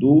2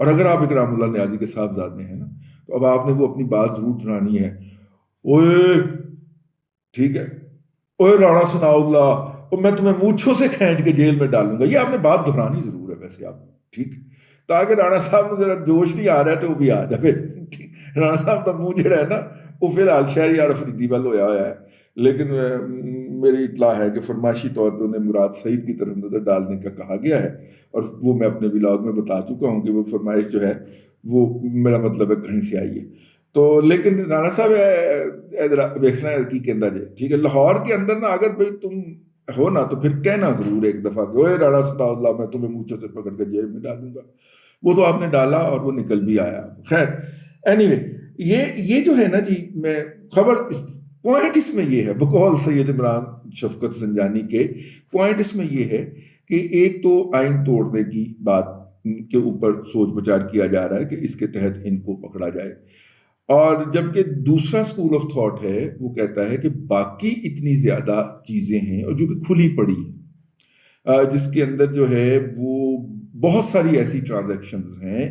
اور اگر آپ اکرام اللہ نیازی کے صاحبزادے ہیں نا، تو اب آپ نے وہ اپنی بات ضرور سنانی ہے. اوئے، ٹھیک ہے، اوئے رانا ثناء اللہ، اور میں تمہیں مونچھوں سے کھینچ کے جیل میں ڈالوں گا. یہ آپ نے بات دہرانی ضرور ہے ویسے آپ، ٹھیک، تاکہ رانا صاحب نے ذرا جوش نہیں آ رہا ہے تو وہ بھی آ جائے. رانا صاحب کا منہ جڑا ہے نا وہ فی الحال شہری آر فریدی وال ہویا ہوا ہے. لیکن میری اطلاع ہے کہ فرمائشی طور پہ انہیں مراد سعید کی طرف نظر ڈالنے کا کہا گیا ہے، اور وہ میں اپنے ولاگ میں بتا چکا ہوں کہ وہ فرمائش جو ہے وہ میرا مطلب ہے کہیں سے آئی ہے. تو لیکن رانا صاحب دیکھنا ہے کی کہندا جے، ٹھیک ہے، لاہور کے اندر نا اگر بھائی تم ہو نا تو پھر کہنا ضرور ایک دفعہ کہ اوے رانا ثناء اللہ میں تمہیں مونچھوں سے پکڑ کے جیل میں ڈالوں گا. وہ تو آپ نے ڈالا اور وہ نکل بھی آیا. خیر اینی وے، یہ جو ہے نا جی، میں خبر پوائنٹ اس میں یہ ہے بقول سید عمران شفقت زنجانی کے، پوائنٹ اس میں یہ ہے کہ ایک تو آئین توڑنے کی بات کے اوپر سوچ بچار کیا جا رہا ہے کہ اس کے تحت ان کو پکڑا جائے، اور جبکہ دوسرا اسکول آف تھاٹ ہے وہ کہتا ہے کہ باقی اتنی زیادہ چیزیں ہیں اور جو کہ کھلی پڑی ہیں، جس کے اندر جو ہے وہ بہت ساری ایسی ٹرانزیکشنز ہیں.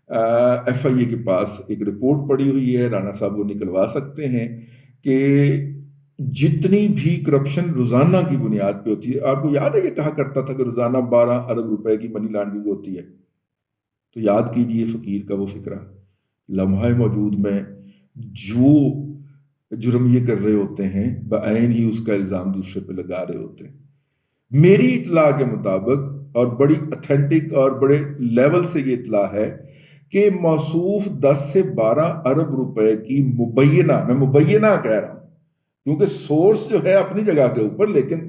ایف آئی اے کے پاس ایک رپورٹ پڑی ہوئی ہے، رانا صاحب وہ نکلوا سکتے ہیں کہ جتنی بھی کرپشن روزانہ کی بنیاد پہ ہوتی ہے. آپ کو یاد ہے یہ کہا کرتا تھا کہ روزانہ 12 ارب روپے کی منی لانڈرنگ ہوتی ہے، تو یاد کیجئے فقیر کا وہ فکرہ، لمحہ موجود میں جو جرم یہ کر رہے ہوتے ہیں بعین ہی اس کا الزام دوسرے پہ لگا رہے ہوتے ہیں. میری اطلاع کے مطابق، اور بڑی اتھینٹک اور بڑے لیول سے یہ اطلاع ہے کہ موصوف 10 سے 12 ارب روپے کی مبینہ، میں مبینہ کہہ رہا ہوں کیونکہ سورس جو ہے اپنی جگہ کے اوپر، لیکن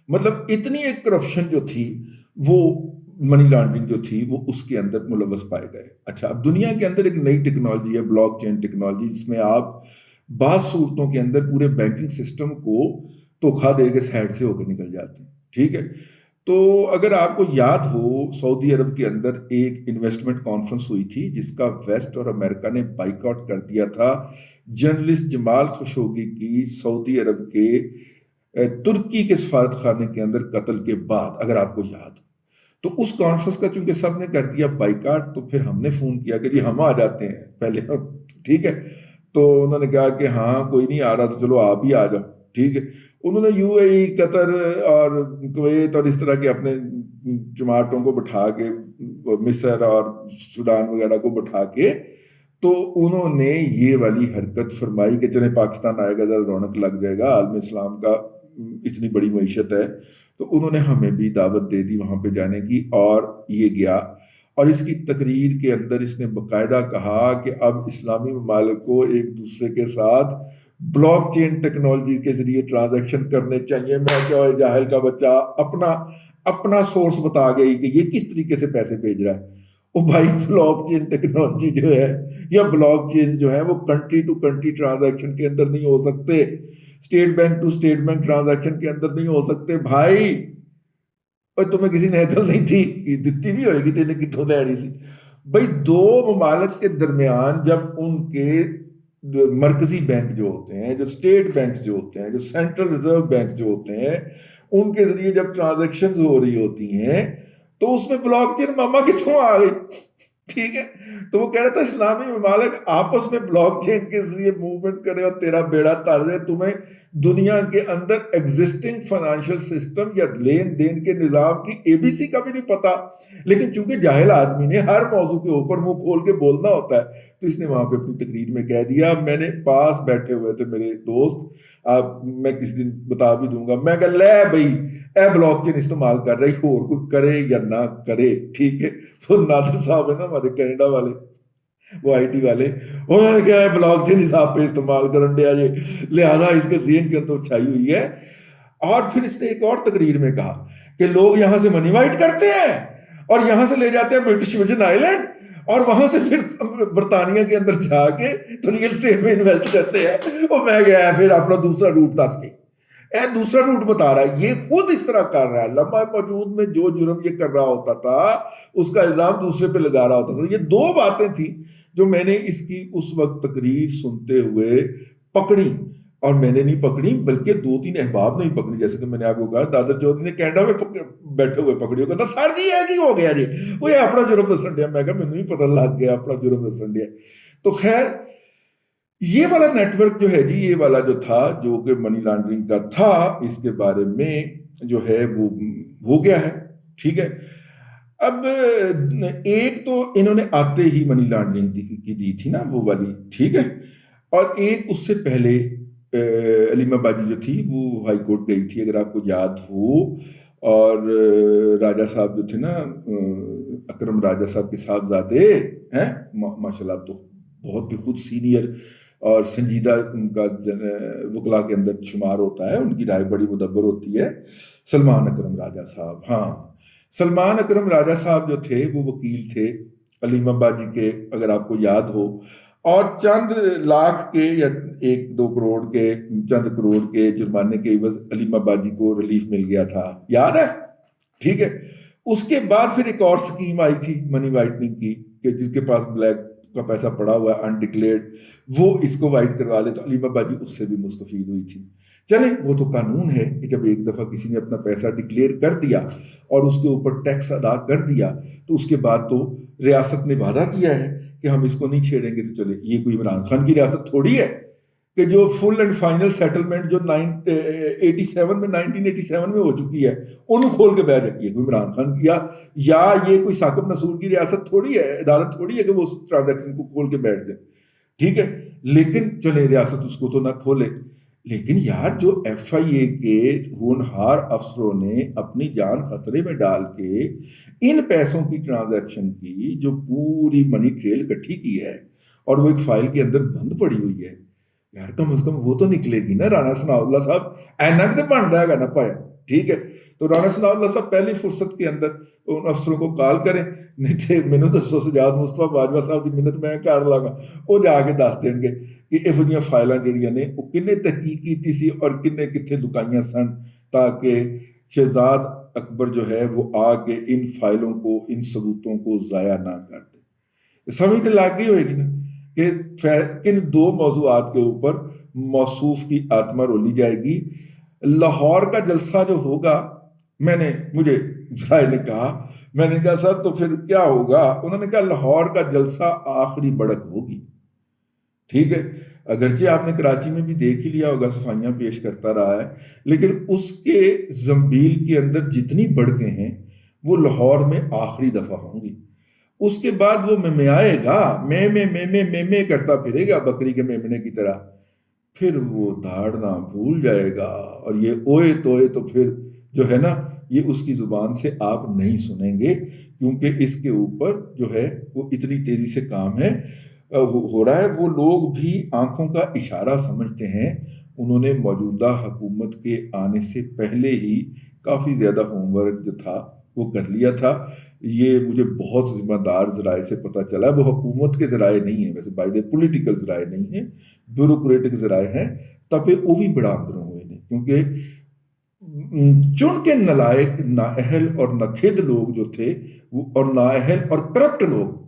مطلب اتنی ایک کرپشن جو تھی، وہ منی لانڈرنگ جو تھی، وہ اس کے اندر ملوث پائے گئے. اچھا، اب دنیا کے اندر ایک نئی ٹیکنالوجی ہے بلاک چین ٹیکنالوجی، جس میں آپ بعض صورتوں کے اندر پورے بینکنگ سسٹم کو دھوکا دے کے سائڈ سے ہو کے نکل جاتے ہیں. ٹھیک ہے، تو اگر آپ کو یاد ہو سعودی عرب کے اندر ایک انویسٹمنٹ کانفرنس ہوئی تھی جس کا ویسٹ اور امریکہ نے بائیک آؤٹ کر دیا تھا جرنلسٹ جمال خشوگی کی سعودی عرب کے ترکی کے سفارت خانے کے اندر قتل کے بعد، اگر آپ کو یاد ہو. تو اس کانفرنس کا چونکہ سب نے کر دیا بائیکاٹ، تو پھر ہم نے فون کیا کہ جی ہم آ جاتے ہیں پہلے. ٹھیک ہے، تو انہوں نے کہا کہ ہاں کوئی نہیں آ رہا تو چلو آپ ہی آ جاؤ. ٹھیک ہے، انہوں نے یو اے ای، قطر اور کویت اور اس طرح کے اپنے جماعتوں کو بٹھا کے، مصر اور سوڈان وغیرہ کو بٹھا کے، تو انہوں نے یہ والی حرکت فرمائی کہ چلیں پاکستان آئے گا ذرا رونق لگ جائے گا، عالم اسلام کا اتنی بڑی معیشت ہے. تو انہوں نے ہمیں بھی دعوت دے دی وہاں پہ جانے کی، اور یہ گیا. اور اس کی تقریر کے اندر اس نے باقاعدہ کہا کہ اب اسلامی ممالک کو ایک دوسرے کے ساتھ بلاک چین ٹیکنالوجی کے ذریعے ٹرانزیکشن کرنے چاہیے. میں کیا جاہل کا بچہ اپنا سورس بتا گئی کہ یہ کس طریقے سے پیسے بھیج رہا ہے. وہ بھائی بلاک چین ٹیکنالوجی جو ہے یا بلاک چین جو ہے وہ کنٹری ٹو کنٹری ٹرانزیکشن کے اندر نہیں ہو سکتے، state bank to state bank transaction کے اندر نہیں ہو سکتے بھائی. اور تمہیں کسی نے عقل نہیں تھی کہ دتی بھی ہوئے گی تینے کتوں لینی سی بھائی. دو ممالک کے درمیان جب ان کے مرکزی بینک جو ہوتے ہیں، جو اسٹیٹ بینکس جو ہوتے ہیں، جو سینٹرل ریزرو بینک جو ہوتے ہیں، ان کے ذریعے جب ٹرانزیکشنز ہو رہی ہوتی ہیں تو اس میں بلاک چین ماما کتوں آ گئی. ٹھیک ہے، تو وہ کہہ رہا تھا اسلامی ممالک آپس میں بلاک چین کے ذریعے موومنٹ کرے اور تیرا بیڑا تر ہے. تمہیں دنیا کے اندر ایگزسٹنگ فائنانشل سسٹم یا لین دین کے نظام کی اے بی سی کا بھی نہیں پتا، لیکن چونکہ جاہل آدمی نے ہر موضوع کے اوپر منہ کھول کے بولنا ہوتا ہے، تو اس نے وہاں پہ اپنی تقریر میں کہہ دیا. میں نے پاس بیٹھے ہوئے تھے میرے دوست، میں کسی دن بتا بھی دوں گا، میں کہا لے بھائی اے بلاک چین استعمال کر رہی ہو، کوئی کرے یا نہ کرے. ٹھیک ہے، وہ نادر صاحب ہے نا ہمارے کینیڈا والے، وہ آئی ٹی والے، انہوں نے کہا ہے بلاک چین حساب پہ استعمال کرن دیا جی، لہذا اس کے ذہن کے اندر چھائی ہوئی ہے. اور پھر اس نے ایک اور تقریر میں کہا کہ لوگ یہاں سے منی وائٹ کرتے ہیں اور یہاں سے لے جاتے ہیں برٹش ورجن آئی لینڈ، اور وہاں سے پھر برطانیہ کے اندر جا کے تو ریئل اسٹیٹ میں انویسٹ کرتے ہیں. اور میں گیا پھر اپنا دوسرا روٹ دس گئی، دوسرا روٹ بتا رہا ہے. یہ خود اس طرح کر رہا ہے، لمحہ موجود میں جو جرم یہ کر رہا ہوتا تھا اس کا الزام دوسرے پہ لگا رہا ہوتا تھا. یہ دو باتیں تھیں جو میں نے اس کی اس وقت تقریر سنتے ہوئے پکڑی. اور میں نے نہیں پکڑی بلکہ 2-3 احباب نے ہی پکڑی، جیسے کہ میں نے آپ کو کہا دادر چودھری نے کینیڈا میں بیٹھے ہوئے پکڑی، کہتا سر جی یہ کی ہو گیا جی، وہ یہ اپنا جرم دسن ڈیا، میں کہا مینوں ہی پتہ لگ گیا اپنا جرم دسن ڈیا۔ تو خیر یہ والا نیٹ ورک جو ہے جی، یہ والا جو تھا جو کہ منی لانڈرنگ کا تھا، اس کے بارے میں جو ہے وہ ہو گیا ہے، ٹھیک ہے۔ اب ایک تو انہوں نے آتے ہی منی لانڈرنگ کی دی تھی نا وہ والی، ٹھیک ہے، اور ایک اس سے پہلے علیمہ باجی جو تھی وہ ہائی کورٹ گئی تھی اگر آپ کو یاد ہو، اور راجہ صاحب جو تھے نا، اکرم راجہ صاحب کے صاحبزادے ہیں، ماشاء اللہ تو بہت بھی خود سینئر اور سنجیدہ ان کا وکلا کے اندر شمار ہوتا ہے، ان کی رائے بڑی مدبر ہوتی ہے، سلمان اکرم راجہ صاحب۔ ہاں سلمان اکرم راجہ صاحب جو تھے وہ وکیل تھے علیمہ باجی کے، اگر آپ کو یاد ہو، اور چند لاکھ کے یا 1-2 کروڑ کے، چند کروڑ کے جرمانے کے عوض علیمہ باجی کو ریلیف مل گیا تھا، یاد ہے، ٹھیک ہے۔ اس کے بعد پھر ایک اور سکیم آئی تھی منی وائٹننگ کی، کہ جس کے پاس بلیک کا پیسہ پڑا ہوا ہے انڈکلیئرڈ، وہ اس کو وائٹ کروا لے، تو علیمہ باجی اس سے بھی مستفید ہوئی تھی۔ چلیں وہ تو قانون ہے کہ جب ایک دفعہ کسی نے اپنا پیسہ ڈکلیئر کر دیا اور اس کے اوپر ٹیکس ادا کر دیا، تو اس کے بعد تو ریاست نے وعدہ کیا ہے کہ ہم اس کو نہیں چھیڑیں گے، تو چلے یہ کوئی عمران خان کی ریاست تھوڑی ہے کہ جو فل اینڈ فائنل سیٹلمنٹ جو 1987 میں ہو چکی ہے انہوں کھول کے بیٹھ جائے، یہ کوئی عمران خان کی یا یہ کوئی ثاقب نصور کی ریاست تھوڑی ہے، عدالت تھوڑی ہے کہ وہ اس ٹرانزیکشن کو کھول کے بیٹھ جائے، ٹھیک ہے۔ لیکن چلے ریاست اس کو تو نہ کھولے، لیکن یار جو ایف آئی اے کے ہونہار افسروں نے اپنی جان خطرے میں ڈال کے ان پیسوں کی ٹرانزیکشن کی، جو پوری منی ٹریل اکٹھی کی ہے اور وہ ایک فائل کے اندر بند پڑی ہوئی ہے، یار کم از کم وہ تو نکلے گی نا۔ رانا ثناء اللہ صاحب اینک تو بن رہا ہے نا پایا، ٹھیک ہے۔ تو رانا ثناء اللہ صاحب پہلی فرصت کے اندر ان افسروں کو کال کریں، نہیں تو مینوں دسو سجاد مصطفیٰ باجوہ صاحب کی منت میں کر لاگا، وہ جا کے دس دین گے کہ یہو جہاں فائلاں جہڑیاں نے وہ کنے تحقیق کیتی سی اور کنے کتنے لکائیاں سن، تاکہ شہزاد اکبر جو ہے وہ آ کے ان فائلوں کو، ان ثبوتوں کو ضائع نہ کر دے۔ سمجھ تو لگ گئی ہوئے گی نا کہ کن 2 موضوعات کے اوپر موصوف کی آتما رولی جائے گی۔ لاہور کا جلسہ جو ہوگا، مجھے ذرائع نے کہا، میں نے کہا سر تو پھر کیا ہوگا؟ انہوں نے کہا لاہور کا جلسہ آخری بڑک ہوگی، ٹھیک ہے۔ اگرچہ آپ نے کراچی میں بھی دیکھ ہی لیا ہوگا، صفائیاں پیش کرتا رہا ہے، لیکن اس کے زنبیل کے اندر جتنی بڑکیں ہیں وہ لاہور میں آخری دفعہ ہوں گی۔ اس کے بعد وہ ممیائے گا، میں کرتا پھرے گا بکری کے میمنے کی طرح، پھر وہ دھاڑنا بھول جائے گا، اور یہ اوئے توئے تو پھر جو ہے نا یہ اس کی زبان سے آپ نہیں سنیں گے، کیونکہ اس کے اوپر جو ہے وہ اتنی تیزی سے کام ہے ہو رہا ہے۔ وہ لوگ بھی آنکھوں کا اشارہ سمجھتے ہیں، انہوں نے موجودہ حکومت کے آنے سے پہلے ہی کافی زیادہ ہوم ورک جو تھا وہ کر لیا تھا۔ یہ مجھے بہت ذمہ دار ذرائع سے پتہ چلا، وہ حکومت کے ذرائع نہیں ہیں، ویسے بائی پولیٹیکل ذرائع نہیں ہیں، بیوروکریٹک ذرائع ہیں، تب وہ بھی بڑا اندروں ہوئے ہیں، کیونکہ چن کے نالائق، نااہل اور ناکھد لوگ جو تھے، اور نااہل اور کرپٹ لوگ،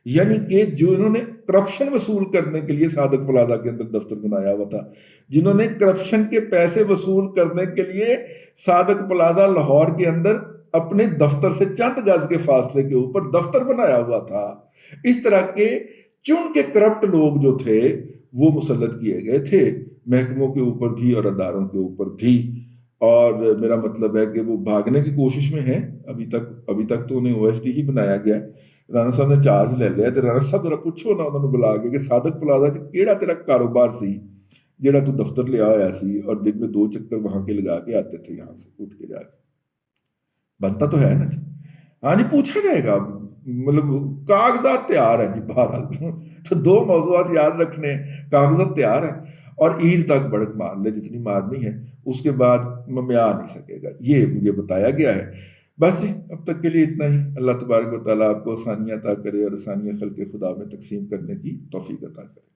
یعنی کہ جو انہوں نے کرپشن وصول کرنے کے لیے صادق پلازا کے اندر دفتر بنایا ہوا تھا، جنہوں نے کرپشن کے پیسے وصول کرنے کے لیے صادق پلازا لاہور کے اندر اپنے دفتر سے چند گز کے فاصلے کے اوپر دفتر بنایا ہوا تھا، اس طرح کے چن کے کرپٹ لوگ جو تھے وہ مسلط کیے گئے تھے محکموں کے اوپر بھی اور اداروں کے اوپر بھی، اور میرا مطلب ہے کہ وہ بھاگنے کی کوشش میں ہیں ابھی تک تو انہیں او ایس ڈی ہی بنایا گیا ہے۔ رانا صاحب نے چارج لے لیا، تو رانا صاحب ذرا پوچھو نا انہوں نے بلا کے کہ صادق پلازا کیڑا تیرا کاروبار سی جیڑا تو دفتر لیا ہوا سی اور دن میں 2 چکر وہاں کے لگا کے آتے تھے، یہاں سے اٹھ کے جا کے، بنتا تو ہے نا جی؟ ہاں جی پوچھا جائے گا، مطلب کاغذات تیار ہیں جی، بہرحال تو 2 موضوعات یاد رکھنے، کاغذات تیار ہیں، اور عید تک بڑک مار لے جتنی مارنی ہے، اس کے بعد ممیا نہیں سکے گا، یہ مجھے بتایا گیا ہے۔ بس جی اب تک کے لیے اتنا ہی۔ اللہ تبارک و تعالیٰ آپ کو آسانیاں عطا کرے اور آسانیاں خلق خدا میں تقسیم کرنے کی توفیق عطا کرے۔